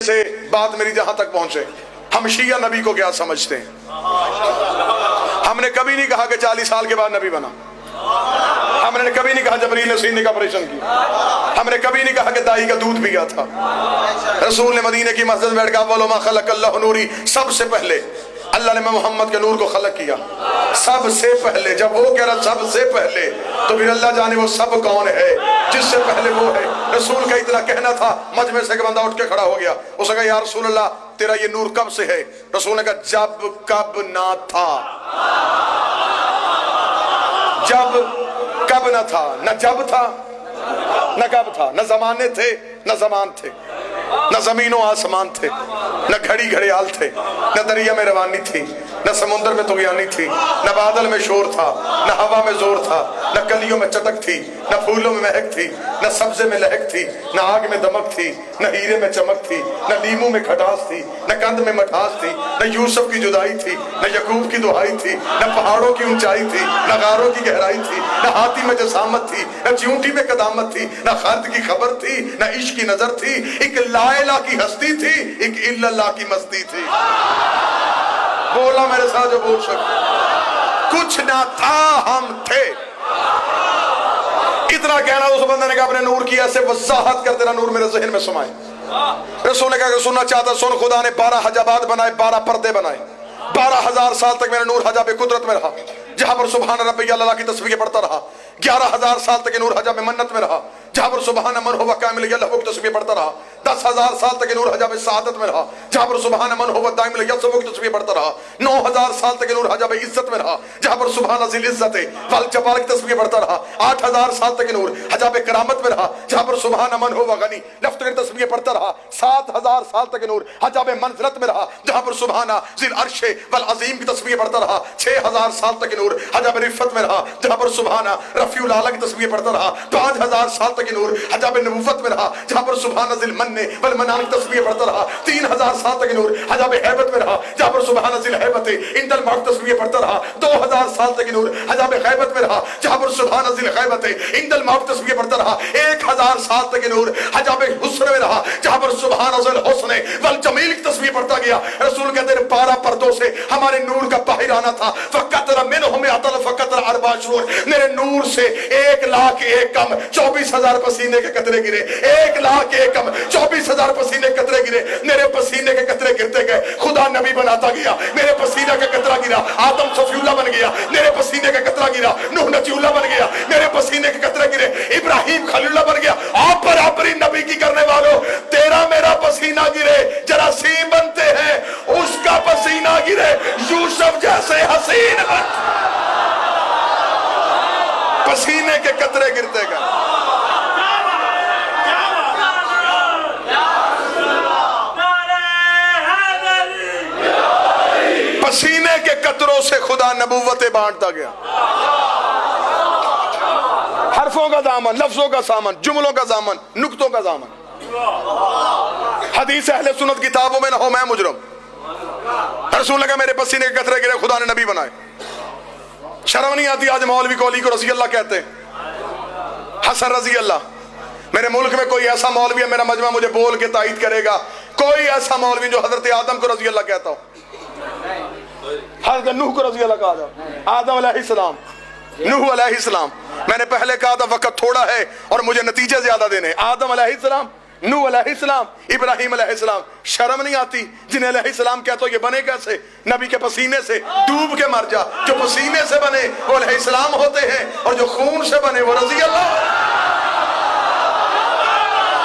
سے بات میری جہاں تک پہنچے، ہم شیعہ نبی کو کیا سمجھتے ہیں؟ ہم نے کبھی نہیں کہا کہ 40 سال کے بعد نبی بنا، ہم نے کبھی نہیں کہا جبریل نے سینے کا آپریشن کی، ہم نے کبھی نہیں کہا کہ دائی کا دودھ پیا تھا۔ رسول نے مدینے کی مسجد میں بیٹھ کے اول ما خلق اللہ نوری، سب سے پہلے اللہ نے محمد کے نور کو خلق کیا، سب سے پہلے۔ جب وہ کہہ رہا سب سے پہلے تو پھر اللہ جانے وہ سب کون ہے، جس سے پہلے وہ ہے۔ رسول کا اتنا کہنا تھا، مجمع سے ایک بندہ اٹھ کے کھڑا ہو گیا، اس نے کہا یا رسول اللہ تیرا یہ نور کب سے ہے؟ رسول نے کہا جب کب نہ تھا، جب کب نہ تھا، نہ جب تھا نہ کب تھا، نہ زمانے تھے نہ زمان تھے، نہ زمین و آسمان تھے، نہ گھڑی گھڑیال تھے، نہ دریا میں روانی تھی، نہ سمندر میں طغیانی تھی، نہ بادل میں شور تھا، نہ ہوا میں زور تھا، نہ کلیوں میں چٹک تھی، نہ پھولوں میں مہک تھی، نہ سبزے میں لہک تھی، نہ آگ میں دمک تھی، نہ ہیرے میں چمک تھی، نہ لیموں میں کھٹاس تھی، نہ کند میں مٹھاس تھی، نہ یوسف کی جدائی تھی، نہ یعقوب کی دعائی تھی، نہ پہاڑوں کی اونچائی تھی، نہ غاروں کی گہرائی تھی، نہ ہاتھی میں جسامت تھی، نہ چیونٹی میں قدامت تھی، نہ خالد کی خبر تھی، نہ عشق کی نظر تھی، ایک لا الہ کی ہستی تھی، ایک الا اللہ کی مستی تھی۔ بولا میرے ساتھ جو بول سکتے، کچھ نہ تھا ہم تھے۔ اتنا کہنا اس بندے نے کہا اپنے نور کی ایسے وضاحت کر، تیرا نور میرے ذہن میں سمائے۔ رسول نے کہا کہ سننا چاہتا سن، خدا نے 12 حجابات بنائے، 12 پردے بنائے، 12,000 سال تک میرا نور حجاب قدرت میں رہا، جہاں پر سبحان ربی اللہ کی تسبیح پڑھتا رہا۔ 11,000 سال تک نور حجاب منت میں رہا، جہاں پر سبحان من ہوا کامل اللہ کی تسبیح پڑھتا رہا۔ 10,000 سال تک نور حجاب سعادت میں رہا، جہاں پر سبحان من ہوا دائم اللہ کی تسبیح پڑھتا رہا۔ 9,000 سال تک نور حجاب عزت میں رہا، جہاں پر سبحان ذی العزت والجبار کی تسبیح پڑھتا رہا۔ 8,000 سال تک نور حجاب کرامت میں رہا، جہاں پر سبحان من ہوا غنی لفظ کی تسبیح پڑھتا رہا۔ 7,000 سال تک نور حجاب منزلت میں رہا، جہاں پر سبحان ذی العرش والعظیم کی تسبیح پڑھتا رہا۔ 6,000 سال تک نور حجاب رفت میں رہا، جہاں پر سبحان رفیع الاعلیٰ کی تسبیح پڑھتا رہا۔ 5,000 سال تک نور حجاب نبوت میں رہا، جہاں پر سبحان ذی المن والمنان کی تسبیح پڑھتا رہا۔ 3,000 سال تک نور حجاب ہیبت میں رہا، جہاں پر سبحان ذی الہیبت عند الموت تسبیح پڑھتا رہا۔ 2,000 سال تک نور حجاب غیبت میں رہا، جہاں پر سبحان ذی الغیبت عند الموت تسبیح پڑھتا رہا۔ 1,000 سال تک نور حجاب حسن میں رہا، جہاں پر سبحان ذی الحسن والجمیل کی تسبیح پڑھتا گیا۔ رسول کہتے ہیں 12 پردوں سے ہمارے نور کا باہر آنا تھا۔ فقطر منہم یعطل فقطر 4 شہور، میرے نور سے 1,00,000 کم 24,000 پسینے کے قطرے گرے، 1,00,000 کم 24,000 پسینے کے قطرے گرے۔ میرے پسینے کے قطرے گرتے گئے، خدا نبی بناتا گیا۔ میرے پسینے کا قطرہ گرا، آدم صفی اللہ بن گیا۔ میرے پسینے کا قطرہ گرا، نوح نجی اللہ بن گیا۔ میرے پسینے کے قطرے گرے، ابراہیم خلیل اللہ بن گیا۔ آپ برابری نبی کی کرنے والوں، تیرا میرا پسینہ گرے جراثیم بنتے ہیں، اس کا پسینہ گرے یوسف جیسے حسین بنتے، پسینے کے قطرے گرتے گئے۔ پسینے کے قطروں سے خدا نبوتیں بانٹتا گیا، حرفوں کا دامن، لفظوں کا سامن، جملوں کا دامن، نقطوں کا دامن۔ حدیث اہل سنت کتابوں میں نہ ہو میں مجرم۔ رسول نے کہا میرے پسینے کے قطرے گرے، خدا نے نبی بنائے۔ شرم نہیں آتی آج مولوی کو علی کو رضی اللہ کہتے ہیں، حسن رضی اللہ۔ میرے ملک میں کوئی ایسا مولوی ہے، میرا مجمع مجھے بول کے تائید کرے گا، کوئی ایسا مولوی جو حضرت آدم کو رضی اللہ کہتا ہو، حضرت نوح کو رضی اللہ کہا جاؤ، آدم علیہ السلام، نوح علیہ السلام۔ میں نے پہلے کہا تھا وقت تھوڑا ہے اور مجھے نتیجے زیادہ دینے ہیں۔ آدم علیہ السلام، نوح علیہ السلام، ابراہیم علیہ السلام۔ شرم نہیں آتی؟ جنہیں علیہ السلام کہتا ہو یہ بنے کیسے؟ نبی کے پسینے سے، ڈوب کے مر جا۔ جو پسینے سے بنے وہ علیہ السلام ہوتے ہیں، اور جو خون سے بنے وہ رضی اللہ،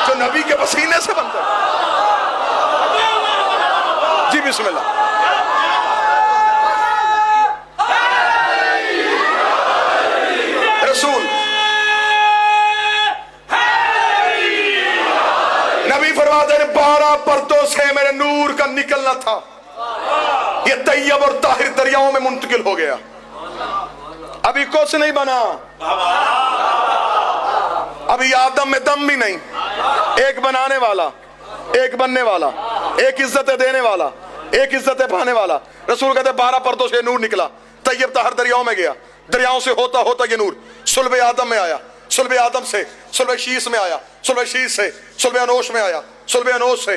جو نبی کے پسینے سے بنتے ہیں۔ جی بسم اللہ۔ رسول نبی فرماتے ہیں 12 پردوں سے میرے نور کا نکلنا تھا، یہ طیب اور طاہر دریاؤں میں منتقل ہو گیا۔ ابھی کچھ نہیں بنا، ابھی آدم میں دم بھی نہیں، ایک بنانے والا، ایک بننے والا، ایک عزت دینے والا، ایک عزت پانے والا۔ رسول کہتے ہیں 12 پردوں سے نور نکلا، طیب طاہر دریاؤں میں گیا، دریاؤں سے ہوتا ہوتا یہ نور صلب آدم میں آیا، صلب آدم سے صلب شیس میں آیا، صلب شیس سے صلب انوش میں آیا، صلب انوش سے